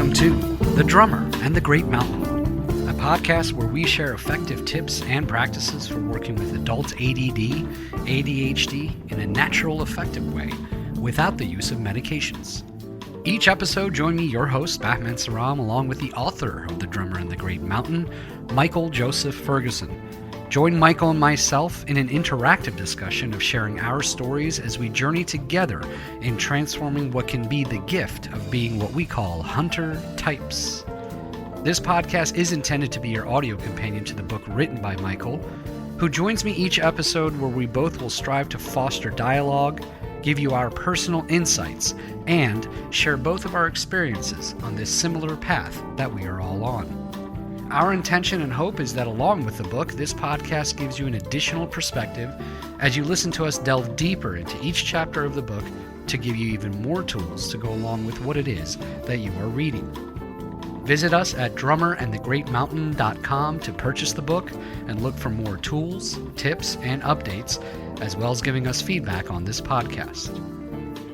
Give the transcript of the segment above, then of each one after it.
Welcome to The Drummer and the Great Mountain, a podcast where we share effective tips and practices for working with adult ADD, ADHD in a natural, effective way without the use of medications. Each episode, join me, your host, Batman Saram, along with the author of The Drummer and the Great Mountain, Michael Joseph Ferguson. Join Michael and myself in an interactive discussion of sharing our stories as we journey together in transforming what can be the gift of being what we call hunter types. This podcast is intended to be your audio companion to the book written by Michael, who joins me each episode where we both will strive to foster dialogue, give you our personal insights, and share both of our experiences on this similar path that we are all on. Our intention and hope is that along with the book, this podcast gives you an additional perspective as you listen to us delve deeper into each chapter of the book to give you even more tools to go along with what it is that you are reading. Visit us at drummerandthegreatmountain.com to purchase the book and look for more tools, tips, and updates, as well as giving us feedback on this podcast.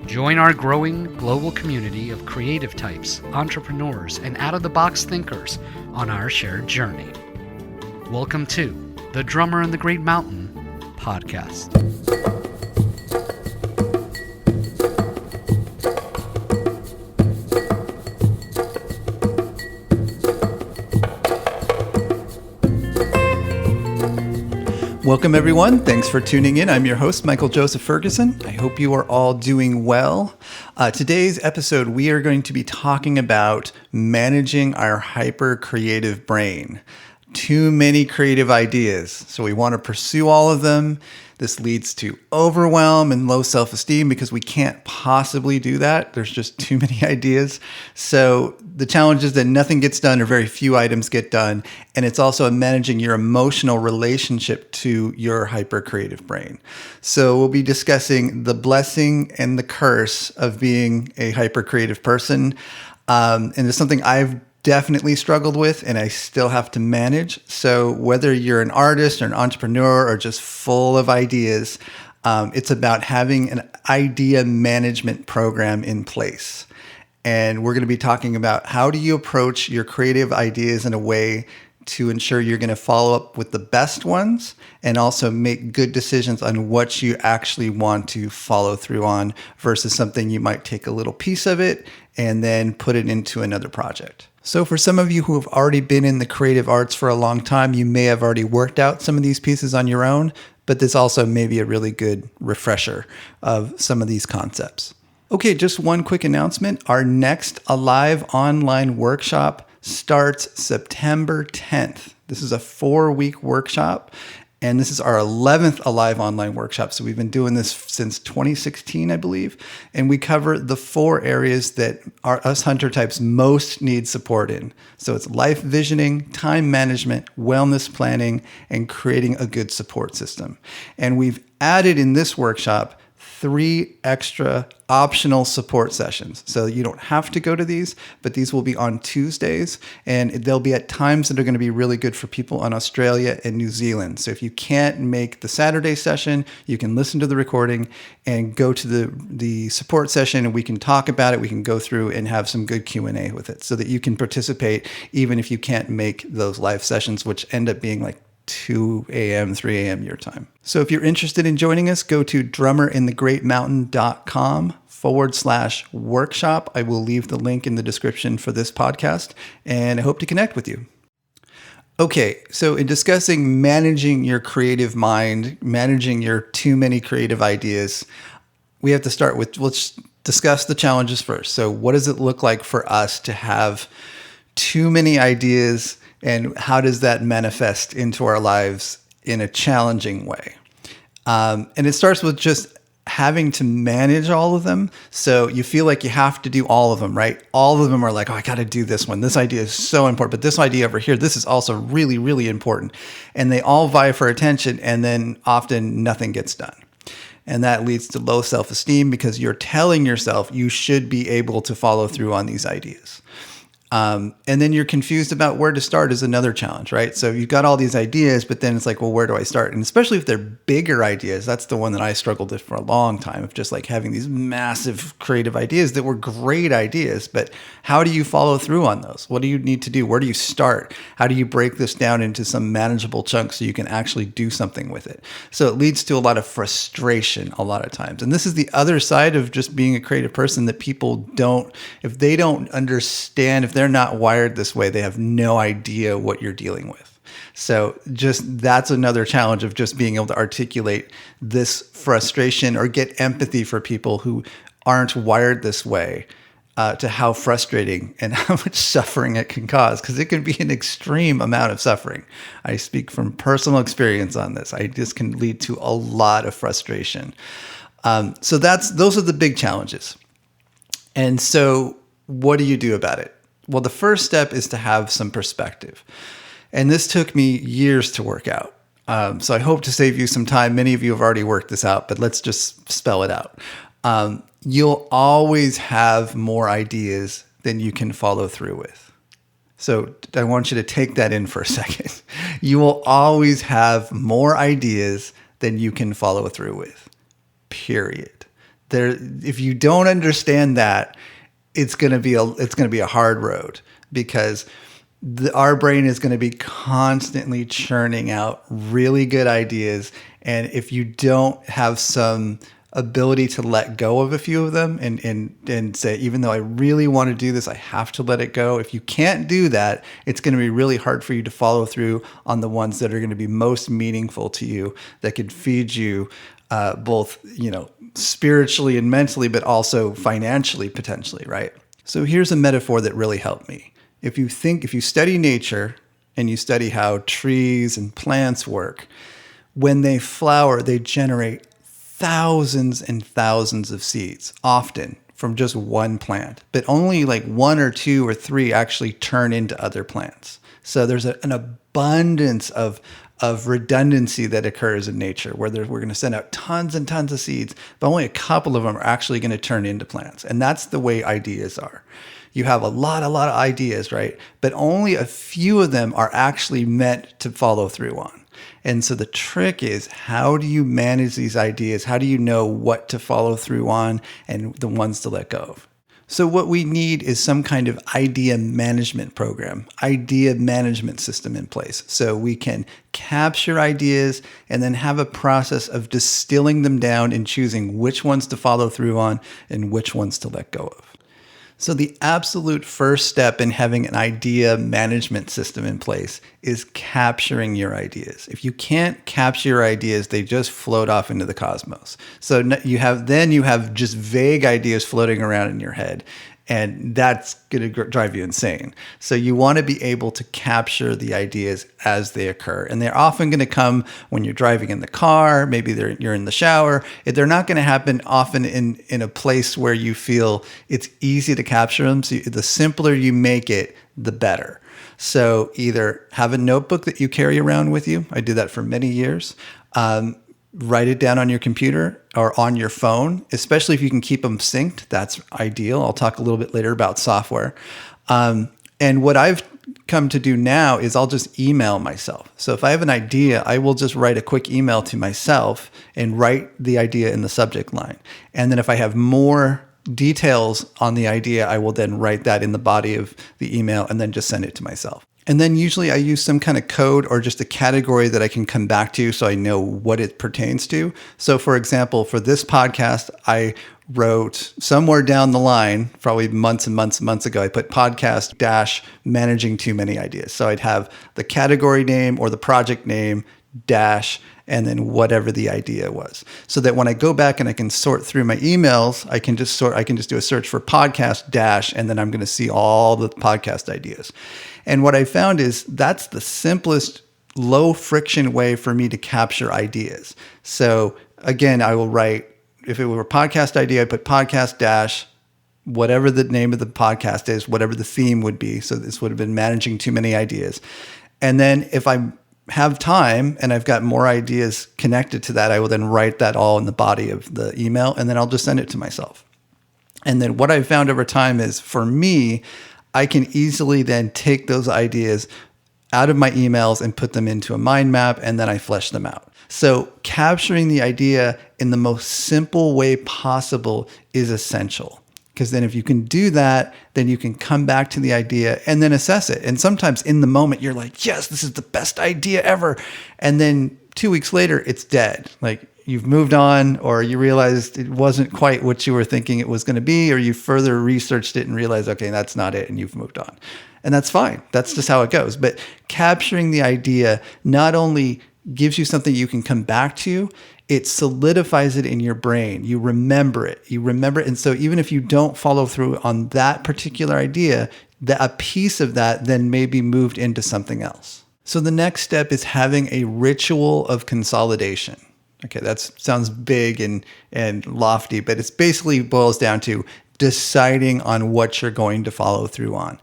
Join our growing global community of creative types, entrepreneurs, and out-of-the-box thinkers on our shared journey. Welcome to The Drummer and the Great Mountain podcast. Welcome, everyone. Thanks for tuning in. I'm your host, Michael Joseph Ferguson. I hope you are all doing well. Today's episode, we are going to be talking about managing our hyper-creative brain. Too many creative ideas, so we want to pursue all of them. This leads to overwhelm and low self-esteem because we can't possibly do that. There's just too many ideas. So the challenge is that nothing gets done or very few items get done. And it's also managing your emotional relationship to your hyper-creative brain. So we'll be discussing the blessing and the curse of being a hyper-creative person. And it's something I've definitely struggled with and I still have to manage. So whether you're an artist or an entrepreneur or just full of ideas, it's about having an idea management program in place. And we're going to be talking about how do you approach your creative ideas in a way to ensure you're going to follow up with the best ones and also make good decisions on what you actually want to follow through on versus something you might take a little piece of it and then put it into another project. So for some of you who have already been in the creative arts for a long time, you may have already worked out some of these pieces on your own, but this also may be a really good refresher of some of these concepts. Okay, just one quick announcement. Our next Alive online workshop starts September 10th. This is a 4-week workshop, and this is our 11th Alive online workshop. So we've been doing this since 2016, I believe, and we cover the 4 areas that us hunter types most need support in. So it's life visioning, time management, wellness planning, and creating a good support system. And we've added in this workshop 3 extra optional support sessions. So you don't have to go to these, but these will be on Tuesdays, and they'll be at times that are going to be really good for people in Australia and New Zealand. So if you can't make the Saturday session, you can listen to the recording and go to the support session, and we can talk about it. We can go through and have some good Q&A with it so that you can participate even if you can't make those live sessions, which end up being like 2 a.m., 3 a.m. your time. So if you're interested in joining us, go to drummerinthegreatmountain.com/workshop. I will leave the link in the description for this podcast, and I hope to connect with you. Okay, so in discussing managing your creative mind, managing your too many creative ideas, we have to start with, let's discuss the challenges first. So what does it look like for us to have too many ideas, and how does that manifest into our lives in a challenging way? And it starts with just having to manage all of them. So you feel like you have to do all of them, right? All of them are like, oh, I got to do this one. This idea is so important, but this idea over here, this is also really, really important. And they all vie for attention, and then often nothing gets done. And that leads to low self-esteem because you're telling yourself you should be able to follow through on these ideas. And then you're confused about where to start is another challenge, right? So you've got all these ideas, but then it's like, well, where do I start? And especially if they're bigger ideas, that's the one that I struggled with for a long time, of just like having these massive creative ideas that were great ideas, but how do you follow through on those? What do you need to do? Where do you start? How do you break this down into some manageable chunks so you can actually do something with it? So it leads to a lot of frustration a lot of times. And this is the other side of just being a creative person, that people don't, if they don't understand, if they're not wired this way, they have no idea what you're dealing with. So just that's another challenge of just being able to articulate this frustration or get empathy for people who aren't wired this way, to how frustrating and how much suffering it can cause, because it can be an extreme amount of suffering. I speak from personal experience on this. This can lead to a lot of frustration. So those are the big challenges. And so what do you do about it? Well, the first step is to have some perspective. And this took me years to work out. So I hope to save you some time. Many of you have already worked this out, but let's just spell it out. You'll always have more ideas than you can follow through with. So I want you to take that in for a second. You will always have more ideas than you can follow through with, period. If you don't understand that, it's going to be a hard road, because our brain is going to be constantly churning out really good ideas. And if you don't have some ability to let go of a few of them and say, even though I really want to do this, I have to let it go. If you can't do that, it's going to be really hard for you to follow through on the ones that are going to be most meaningful to you, that could feed you both, spiritually and mentally, but also financially, potentially, right? So here's a metaphor that really helped me. If you study nature and you study how trees and plants work, when they flower, they generate thousands and thousands of seeds, often from just one plant, but only like 1 or 2 or 3 actually turn into other plants. So there's an abundance of redundancy that occurs in nature, where we're going to send out tons and tons of seeds, but only a couple of them are actually going to turn into plants. And that's the way ideas are. You have a lot of ideas, right? But only a few of them are actually meant to follow through on. And so the trick is, how do you manage these ideas? How do you know what to follow through on and the ones to let go of? So what we need is some kind of idea management program, idea management system in place, so we can capture ideas and then have a process of distilling them down and choosing which ones to follow through on and which ones to let go of. So the absolute first step in having an idea management system in place is capturing your ideas. If you can't capture your ideas, they just float off into the cosmos. So you have just vague ideas floating around in your head, and that's going to drive you insane. So you want to be able to capture the ideas as they occur. And they're often going to come when you're driving in the car, maybe you're in the shower. They're not going to happen often in a place where you feel it's easy to capture them. So the simpler you make it, the better. So either have a notebook that you carry around with you. I did that for many years. Write it down on your computer or on your phone, especially if you can keep them synced. That's ideal. I'll talk a little bit later about software. And what I've come to do now is I'll just email myself. So if I have an idea, I will just write a quick email to myself and write the idea in the subject line. And then if I have more details on the idea, I will then write that in the body of the email and then just send it to myself. And then usually I use some kind of code or just a category that I can come back to so I know what it pertains to. So for example, for this podcast, I wrote somewhere down the line, probably months and months and months ago, I put podcast - managing too many ideas. So I'd have the category name or the project name dash and then whatever the idea was, so that when I go back and I can sort through my emails, I can just do a search for podcast dash, and then I'm going to see all the podcast ideas. And what I found is that's the simplest, low friction way for me to capture ideas. So again, I will write, if it were a podcast idea, I put podcast dash, whatever the name of the podcast is, whatever the theme would be. So this would have been managing too many ideas. And then if I have time and I've got more ideas connected to that, I will then write that all in the body of the email, and then I'll just send it to myself. And then what I've found over time is, for me, I can easily then take those ideas out of my emails and put them into a mind map, and then I flesh them out. So capturing the idea in the most simple way possible is essential. Because then if you can do that, then you can come back to the idea and then assess it. And sometimes in the moment, you're like, yes, this is the best idea ever. And then 2 weeks later, it's dead. Like you've moved on, or you realized it wasn't quite what you were thinking it was going to be, or you further researched it and realized, okay, that's not it, and you've moved on. And that's fine. That's just how it goes. But capturing the idea not only gives you something you can come back to, it solidifies it in your brain. You remember it. And so even if you don't follow through on that particular idea, a piece of that then may be moved into something else. So the next step is having a ritual of consolidation. Okay, that sounds big and lofty, but it's basically boils down to deciding on what you're going to follow through on.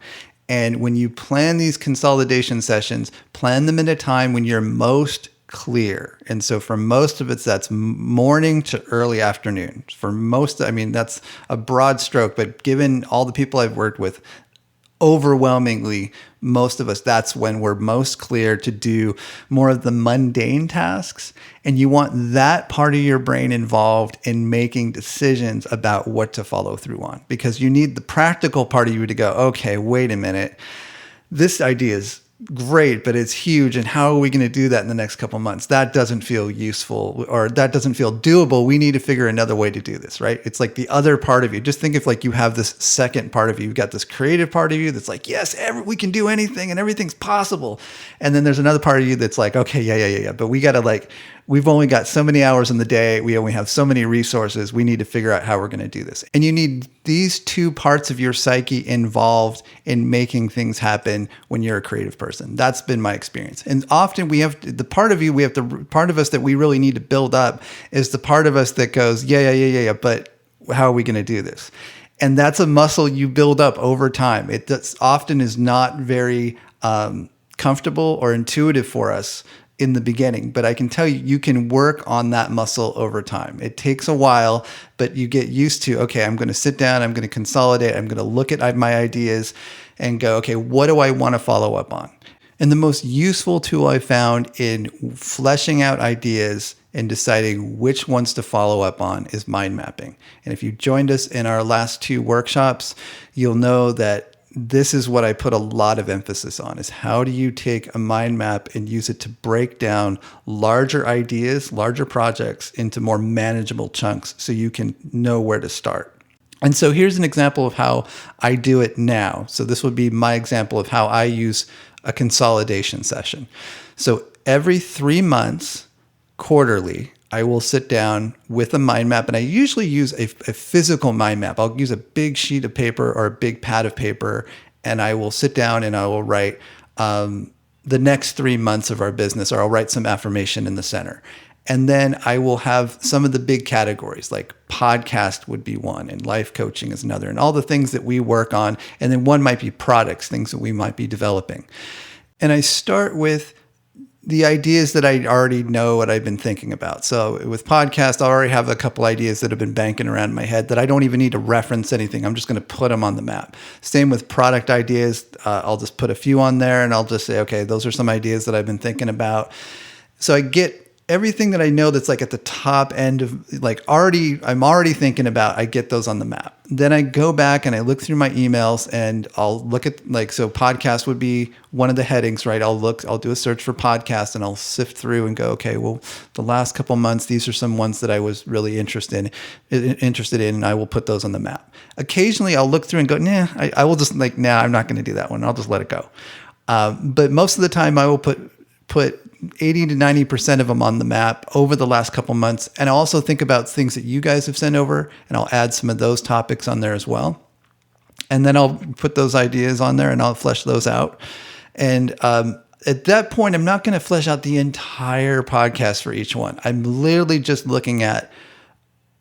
And when you plan these consolidation sessions, plan them at a time when you're most clear. And so for most of it, that's morning to early afternoon. For most, that's a broad stroke, but given all the people I've worked with, overwhelmingly, most of us, that's when we're most clear to do more of the mundane tasks. And you want that part of your brain involved in making decisions about what to follow through on, because you need the practical part of you to go, okay, wait a minute, this idea is great, but it's huge. And how are we going to do that in the next couple of months? That doesn't feel useful, or that doesn't feel doable. We need to figure another way to do this, right? It's like the other part of you. Just think of like you have this second part of you. You've got this creative part of you that's like, yes, we can do anything and everything's possible. And then there's another part of you that's like, okay, yeah. But we got to we've only got so many hours in the day. We only have so many resources. We need to figure out how we're going to do this. And you need these two parts of your psyche involved in making things happen when you're a creative person. That's been my experience. And often the part of us that we really need to build up is the part of us that goes, yeah, but how are we going to do this? And that's a muscle you build up over time. It often is not very comfortable or intuitive for us in the beginning, but I can tell you, you can work on that muscle over time. It takes a while, but you get used to, okay, I'm going to sit down, I'm going to consolidate, I'm going to look at my ideas and go, okay, what do I want to follow up on? And the most useful tool I found in fleshing out ideas and deciding which ones to follow up on is mind mapping. And if you joined us in our last 2 workshops, you'll know that this is what I put a lot of emphasis on, is how do you take a mind map and use it to break down larger ideas, larger projects into more manageable chunks so you can know where to start. And so here's an example of how I do it now. So this would be my example of how I use a consolidation session. So every 3 months, quarterly, I will sit down with a mind map, and I usually use a physical mind map. I'll use a big sheet of paper or a big pad of paper, and I will sit down and I will write the next 3 months of our business, or I'll write some affirmation in the center. And then I will have some of the big categories, like podcast would be one, and life coaching is another, and all the things that we work on. And then one might be products, things that we might be developing. And I start with the ideas that I already know what I've been thinking about. So with podcast, I already have a couple ideas that have been banking around in my head that I don't even need to reference anything. I'm just going to put them on the map. Same with product ideas. I'll just put a few on there and I'll just say, okay, those are some ideas that I've been thinking about. So I get everything that I know that's like at the top end of I'm already thinking about, I get those on the map. Then I go back and I look through my emails and I'll look at so podcast would be one of the headings, right? I'll do a search for podcast and I'll sift through and go, okay, well, the last couple months, these are some ones that I was really interested in, and I will put those on the map. Occasionally I'll look through and go, I will just I'm not going to do that one. I'll just let it go. But most of the time I will put 80 to 90% of them on the map over the last couple months. And I also think about things that you guys have sent over, and I'll add some of those topics on there as well. And then I'll put those ideas on there and I'll flesh those out. And at that point, I'm not going to flesh out the entire podcast for each one. I'm literally just looking at,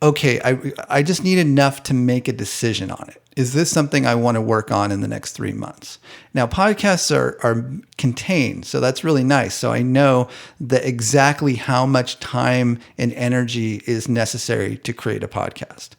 okay, I just need enough to make a decision on it. Is this something I want to work on in the next 3 months? Now, podcasts are contained, so that's really nice. So I know that exactly how much time and energy is necessary to create a podcast.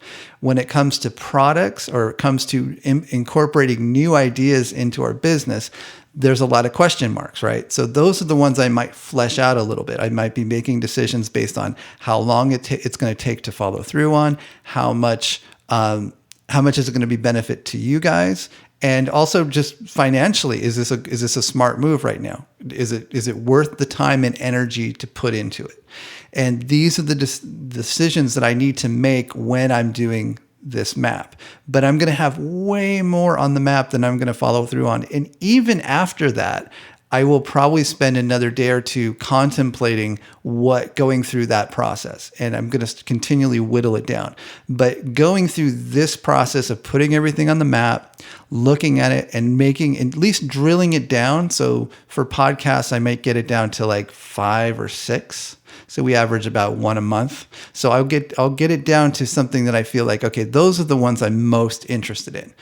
When it comes to products or it comes to incorporating new ideas into our business, there's a lot of question marks, right? So those are the ones I might flesh out a little bit. I might be making decisions based on how long it's going to take to follow through on, how much is it going to be benefit to you guys, and also just financially, is this a smart move right now? Is it worth the time and energy to put into it? And these are the decisions that I need to make when I'm doing this map. But I'm going to have way more on the map than I'm going to follow through on. And even after that, I will probably spend another day or two contemplating going through that process. And I'm going to continually whittle it down. But going through this process of putting everything on the map, looking at it and at least drilling it down. So for podcasts, I might get it down to like 5 or 6. So we average about 1 a month. So I'll get it down to something that I feel like, okay, those are the ones I'm most interested in,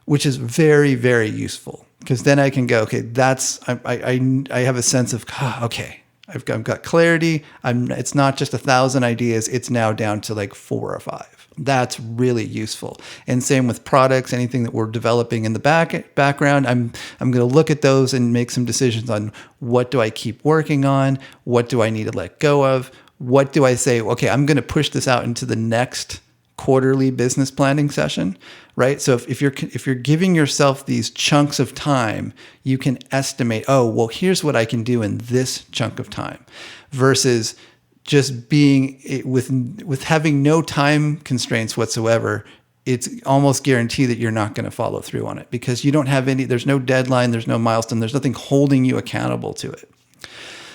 which is very, very useful. Because then I can go, okay, I have a sense of, okay, I've got clarity. It's not just 1,000 ideas. It's now down to like 4 or 5. That's really useful. And same with products, anything that we're developing in the background. I'm going to look at those and make some decisions on what do I keep working on? What do I need to let go of? What do I say, okay, I'm going to push this out into the next quarterly business planning session, right? So if you're giving yourself these chunks of time, you can estimate, oh, well, here's what I can do in this chunk of time, versus just being with having no time constraints whatsoever. It's almost guaranteed that you're not going to follow through on it because you don't have there's no deadline, there's no milestone, there's nothing holding you accountable to it.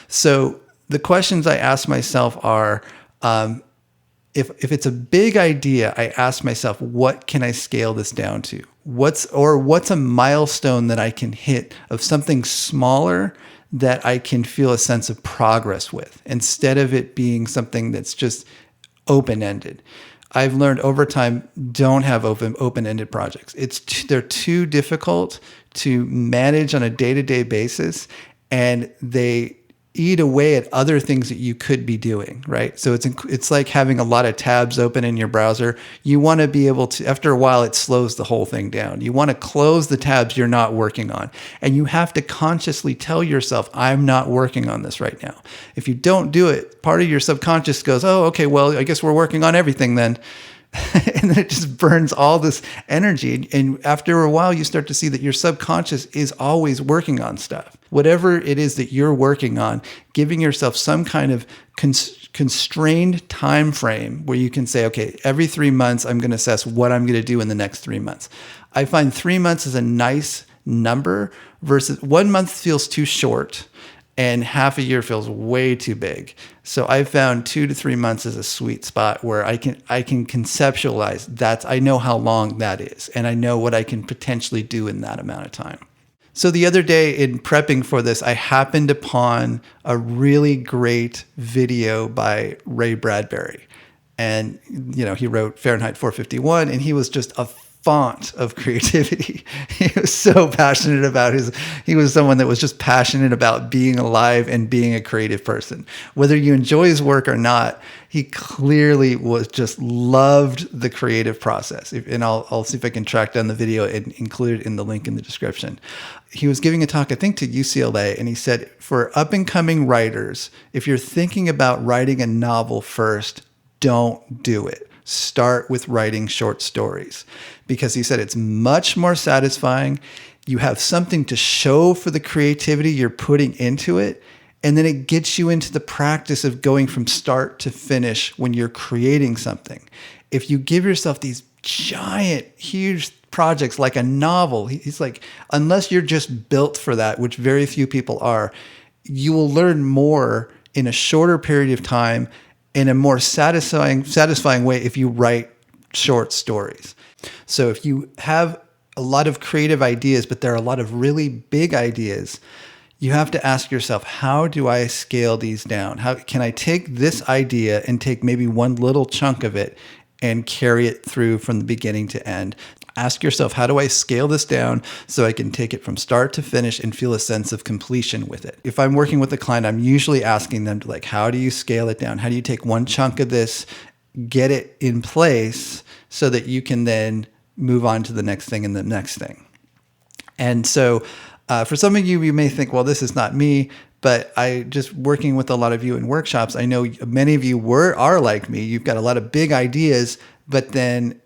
So the questions I ask myself are, if it's a big idea, I ask myself, what can I scale this down to? What's a milestone that I can hit of something smaller that I can feel a sense of progress with, instead of it being something that's just open-ended. I've learned over time, don't have open-ended projects. They're too difficult to manage on a day-to-day basis, and they eat away at other things that you could be doing, right? So it's like having a lot of tabs open in your browser. You want to be able to, after a while, it slows the whole thing down. You want to close the tabs you're not working on. And you have to consciously tell yourself, I'm not working on this right now. If you don't do it, part of your subconscious goes, oh, okay, well, I guess we're working on everything then. And then it just burns all this energy. And after a while, you start to see that your subconscious is always working on stuff. Whatever it is that you're working on, giving yourself some kind of constrained time frame where you can say, okay, every 3 months, I'm going to assess what I'm going to do in the next 3 months. I find 3 months is a nice number versus 1 month feels too short. And half a year feels way too big. So I found 2 to 3 months is a sweet spot where I can conceptualize that. I know how long that is, and I know what I can potentially do in that amount of time. So the other day in prepping for this, I happened upon a really great video by Ray Bradbury. And, he wrote Fahrenheit 451, and he was just a font of creativity. He was so passionate about he was someone that was just passionate about being alive and being a creative person. Whether you enjoy his work or not, he clearly just loved the creative process. And I'll see if I can track down the video and include it in the link in the description. He was giving a talk, I think, to UCLA, and he said, for up and coming writers, if you're thinking about writing a novel first, don't do it. Start with writing short stories, because he said it's much more satisfying. You have something to show for the creativity you're putting into it. And then it gets you into the practice of going from start to finish when you're creating something. If you give yourself these giant, huge projects like a novel, he's like, unless you're just built for that, which very few people are, you will learn more in a shorter period of time in a more satisfying way if you write short stories. So if you have a lot of creative ideas, but there are a lot of really big ideas, you have to ask yourself, how do I scale these down? How can I take this idea and take maybe one little chunk of it and carry it through from the beginning to end? Ask yourself, how do I scale this down so I can take it from start to finish and feel a sense of completion with it? If I'm working with a client, I'm usually asking them to, like, how do you scale it down? How do you take one chunk of this, get it in place so that you can then move on to the next thing and the next thing? And so for some of you, you may think, well, this is not me, but I just working with a lot of you in workshops, I know many of you are like me. You've got a lot of big ideas, but then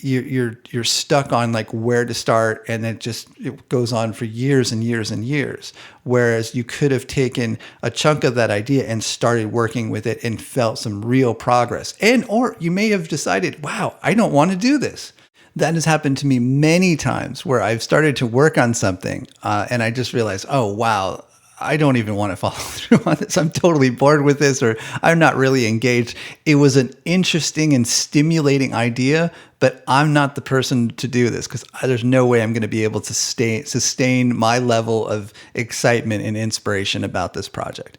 you're stuck on like where to start, and it goes on for years and years and years. Whereas you could have taken a chunk of that idea and started working with it and felt some real progress. Or you may have decided, wow, I don't want to do this. That has happened to me many times where I've started to work on something and I just realized, oh, wow, I don't even want to follow through on this. I'm totally bored with this, or I'm not really engaged. It was an interesting and stimulating idea, but I'm not the person to do this because there's no way I'm going to be able to sustain my level of excitement and inspiration about this project.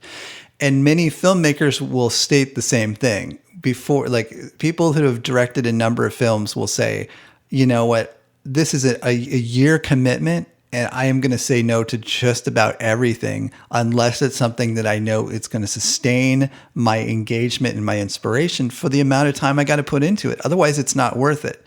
And many filmmakers will state the same thing. Before, like, people who have directed a number of films will say, you know what, this is a year commitment, and I am going to say no to just about everything unless it's something that I know it's going to sustain my engagement and my inspiration for the amount of time I got to put into it. Otherwise, it's not worth it.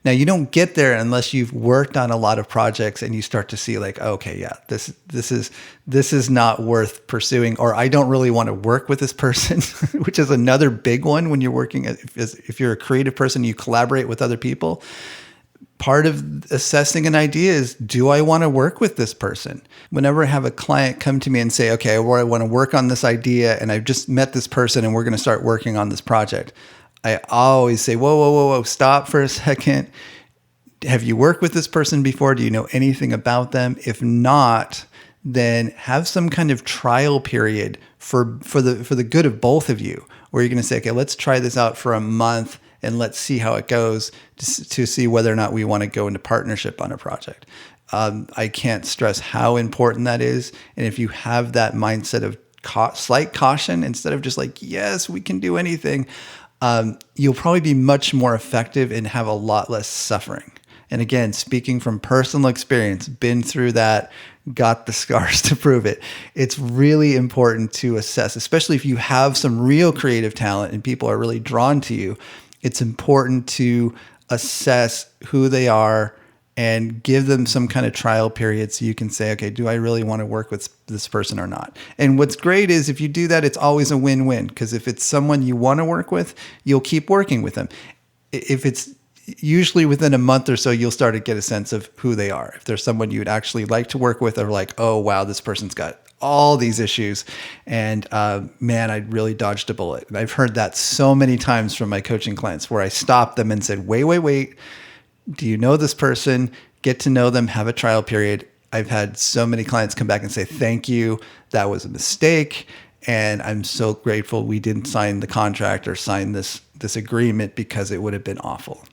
Now, you don't get there unless you've worked on a lot of projects and you start to see like, okay, yeah, this is not worth pursuing, or I don't really want to work with this person, which is another big one when you're working. If you're a creative person, you collaborate with other people. Part of assessing an idea is, do I want to work with this person? Whenever I have a client come to me and say, okay, well, I want to work on this idea and I've just met this person and we're going to start working on this project, I always say, whoa, stop for a second. Have you worked with this person before? Do you know anything about them? If not, then have some kind of trial period for the good of both of you, where you're going to say, okay, let's try this out for a month and let's see how it goes to see whether or not we want to go into partnership on a project. I can't stress how important that is. And if you have that mindset of slight caution, instead of just like, yes, we can do anything, you'll probably be much more effective and have a lot less suffering. And again, speaking from personal experience, been through that, got the scars to prove it. It's really important to assess, especially if you have some real creative talent and people are really drawn to you. It's important to assess who they are and give them some kind of trial period so you can say, okay, do I really want to work with this person or not? And what's great is if you do that, it's always a win-win, because if it's someone you want to work with, you'll keep working with them. If it's usually within a month or so, you'll start to get a sense of who they are. If there's someone you'd actually like to work with, or like, oh, wow, this person's got all these issues, and man, I really dodged a bullet. And I've heard that so many times from my coaching clients where I stopped them and said, wait, do you know this person? Get to know them, have a trial period. I've had so many clients come back and say, thank you, that was a mistake, and I'm so grateful we didn't sign the contract or sign this agreement, because it would have been awful.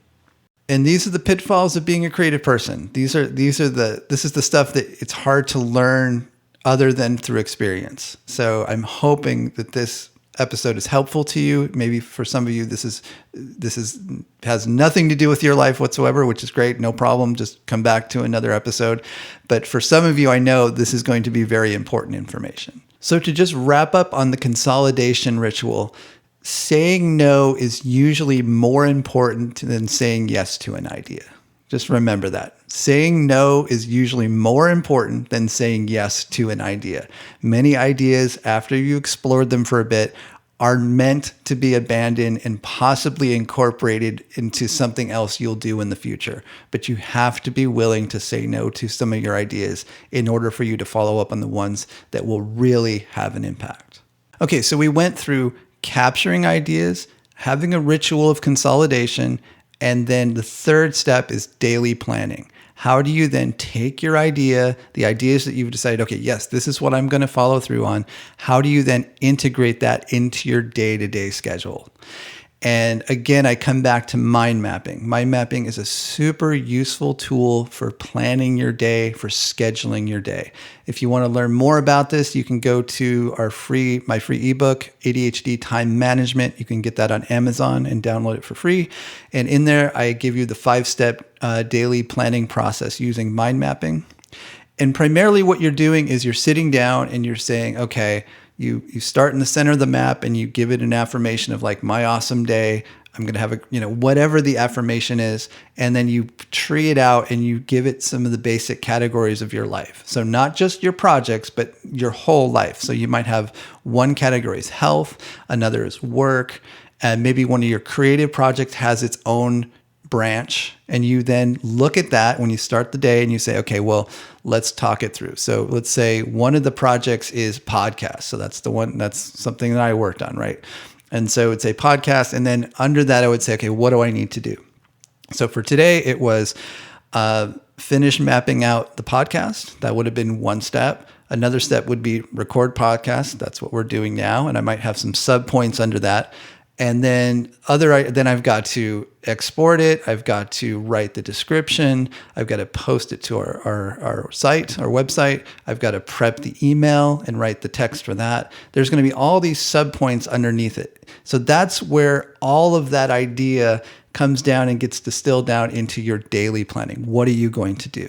And these are the pitfalls of being a creative person. This is the stuff that it's hard to learn other than through experience. So I'm hoping that this episode is helpful to you. Maybe for some of you, this has nothing to do with your life whatsoever, which is great. No problem. Just come back to another episode. But for some of you, I know this is going to be very important information. So to just wrap up on the consolidation ritual, saying no is usually more important than saying yes to an idea. Just remember that. Saying no is usually more important than saying yes to an idea. Many ideas, after you explored them for a bit, are meant to be abandoned and possibly incorporated into something else you'll do in the future. But you have to be willing to say no to some of your ideas in order for you to follow up on the ones that will really have an impact. Okay, so we went through capturing ideas, having a ritual of consolidation, and then the third step is daily planning. How do you then take your idea, the ideas that you've decided, okay, yes, this is what I'm going to follow through on. How do you then integrate that into your day-to-day schedule? And again, I come back to mind mapping. Mind mapping is a super useful tool for planning your day, for scheduling your day. If you want to learn more about this, you can go to my free ebook, ADHD Time Management. You can get that on Amazon and download it for free. And in there, I give you the 5-step daily planning process using mind mapping. And primarily what you're doing is you're sitting down and you're saying, okay, you start in the center of the map and you give it an affirmation of like, my awesome day. I'm going to have whatever the affirmation is. And then you tree it out and you give it some of the basic categories of your life. So not just your projects, but your whole life. So you might have one category is health, another is work, and maybe one of your creative projects has its own branch, and you then look at that when you start the day and you say, okay, well, let's talk it through. So let's say one of the projects is podcast. So that's something that I worked on, right? And so it's a podcast. And then under that, I would say, okay, what do I need to do? So for today, it was finish mapping out the podcast. That would have been one step. Another step would be record podcast. That's what we're doing now. And I might have some sub points under that. And then I've got to export it. I've got to write the description. I've got to post it to our site, our website. I've got to prep the email and write the text for that. There's going to be all these sub points underneath it. So that's where all of that idea comes down and gets distilled down into your daily planning. What are you going to do?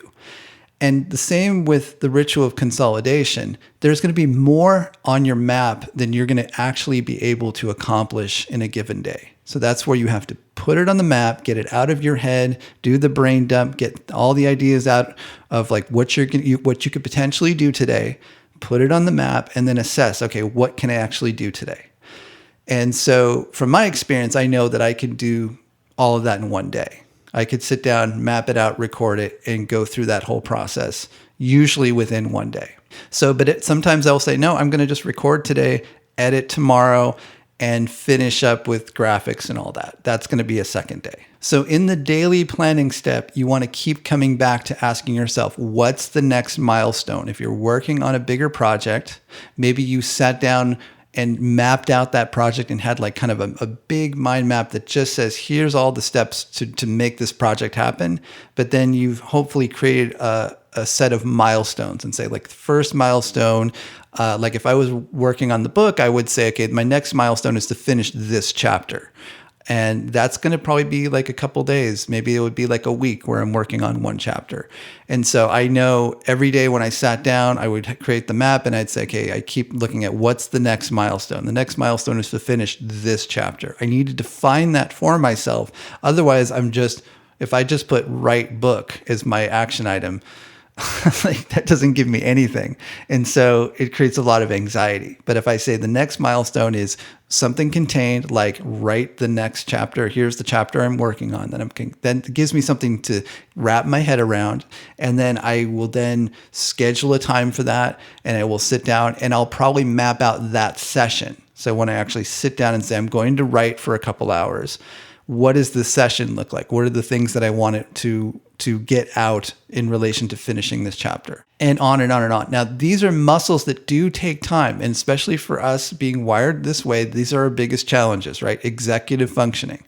And the same with the ritual of consolidation. There's going to be more on your map than you're going to actually be able to accomplish in a given day. So that's where you have to put it on the map, get it out of your head, do the brain dump, get all the ideas out of like what you could potentially do today, put it on the map, and then assess, okay, what can I actually do today? And so from my experience, I know that I can do all of that in one day. I could sit down, map it out, record it, and go through that whole process, usually within one day. So, sometimes I'll say, no, I'm going to just record today, edit tomorrow, and finish up with graphics and all that. That's going to be a second day. So in the daily planning step, you want to keep coming back to asking yourself, what's the next milestone? If you're working on a bigger project, maybe you sat down and mapped out that project and had like kind of a big mind map that just says, here's all the steps to make this project happen. But then you've hopefully created a set of milestones and say like the first milestone, like if I was working on the book, I would say, okay, my next milestone is to finish this chapter. And that's going to probably be like a couple days. Maybe it would be like a week where I'm working on one chapter. And so I know every day when I sat down, I would create the map and I'd say, okay, I keep looking at what's the next milestone. The next milestone is to finish this chapter. I need to define that for myself. Otherwise, if I just put write book as my action item, like that doesn't give me anything. And so it creates a lot of anxiety. But if I say the next milestone is something contained, like write the next chapter, here's the chapter I'm working on, then it gives me something to wrap my head around. And then I will then schedule a time for that. And I will sit down and I'll probably map out that session. So when I actually sit down and say, I'm going to write for a couple hours, what does the session look like? What are the things that I want it to get out in relation to finishing this chapter? And on and on and on. Now, these are muscles that do take time. And especially for us being wired this way, these are our biggest challenges, right? Executive functioning.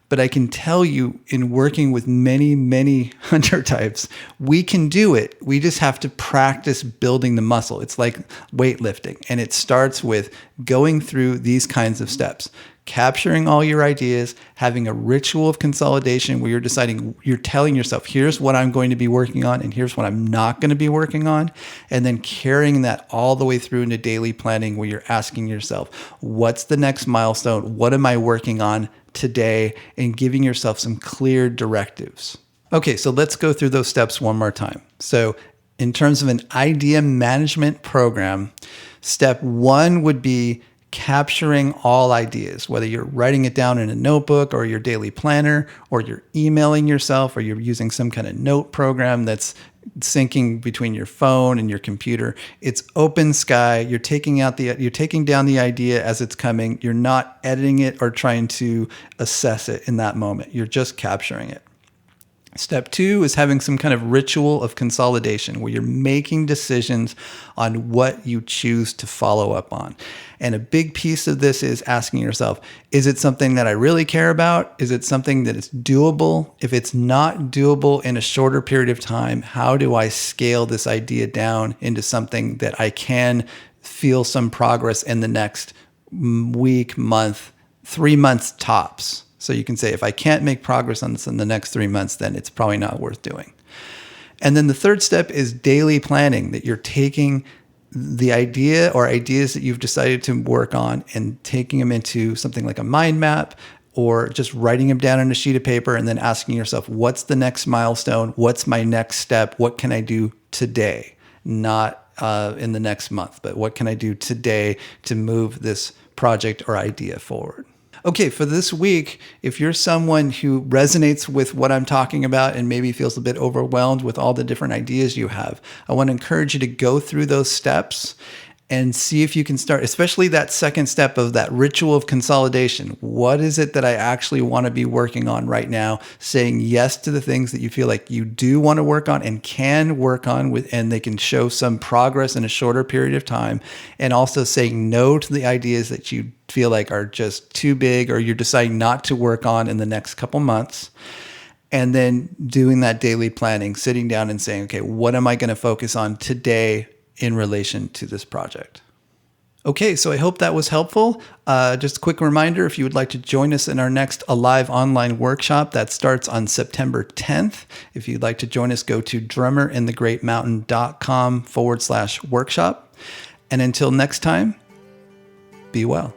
But I can tell you in working with many, many hunter types, we can do it. We just have to practice building the muscle. It's like weightlifting. And it starts with going through these kinds of steps. Capturing all your ideas, having a ritual of consolidation where you're telling yourself, here's what I'm going to be working on and here's what I'm not going to be working on. And then carrying that all the way through into daily planning where you're asking yourself, what's the next milestone? What am I working on today? And giving yourself some clear directives. Okay, so let's go through those steps one more time. So in terms of an idea management program, step one would be capturing all ideas, whether you're writing it down in a notebook or your daily planner, or you're emailing yourself, or you're using some kind of note program that's syncing between your phone and your computer. It's open sky. You're taking down the idea as it's coming. You're not editing it or trying to assess it in that moment. You're just capturing it. Step 2 is having some kind of ritual of consolidation where you're making decisions on what you choose to follow up on. And a big piece of this is asking yourself, is it something that I really care about? Is it something that is doable? If it's not doable in a shorter period of time, how do I scale this idea down into something that I can feel some progress in the next week, month, 3 months tops? So you can say, if I can't make progress on this in the next 3 months, then it's probably not worth doing. And then the third step is daily planning, that you're taking the idea or ideas that you've decided to work on and taking them into something like a mind map, or just writing them down on a sheet of paper and then asking yourself, what's the next milestone? What's my next step? What can I do today? Not in the next month, but what can I do today to move this project or idea forward? Okay, for this week, if you're someone who resonates with what I'm talking about and maybe feels a bit overwhelmed with all the different ideas you have, I want to encourage you to go through those steps and see if you can start, especially that second step of that ritual of consolidation. What is it that I actually want to be working on right now? Saying yes to the things that you feel like you do want to work on and can work on with, and they can show some progress in a shorter period of time. And also saying no to the ideas that you feel like are just too big or you're deciding not to work on in the next couple months. And then doing that daily planning, sitting down and saying, okay, what am I going to focus on today in relation to this project? Okay, so I hope that was helpful. Just a quick reminder, if you would like to join us in our next Alive online workshop, that starts on September 10th. If you'd like to join us, go to drummerinthegreatmountain.com/workshop. And until next time, be well.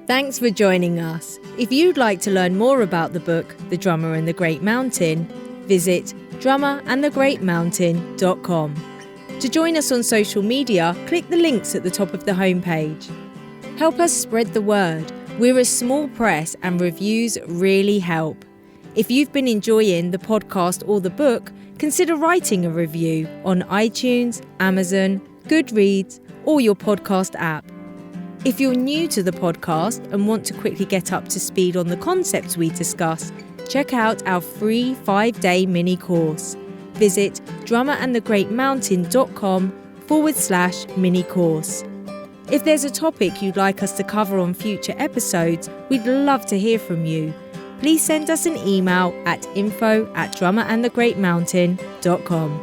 Thanks for joining us. If you'd like to learn more about the book, The Drummer and the Great Mountain, visit drummerandthegreatmountain.com. To join us on social media, click the links at the top of the homepage. Help us spread the word. We're a small press and reviews really help. If you've been enjoying the podcast or the book, consider writing a review on iTunes, Amazon, Goodreads, or your podcast app. If you're new to the podcast and want to quickly get up to speed on the concepts we discuss, check out our free 5-day mini course. Visit drummerandthegreatmountain.com/mini course. If there's a topic you'd like us to cover on future episodes, we'd love to hear from you. Please send us an email at info@drummerandthegreatmountain.com.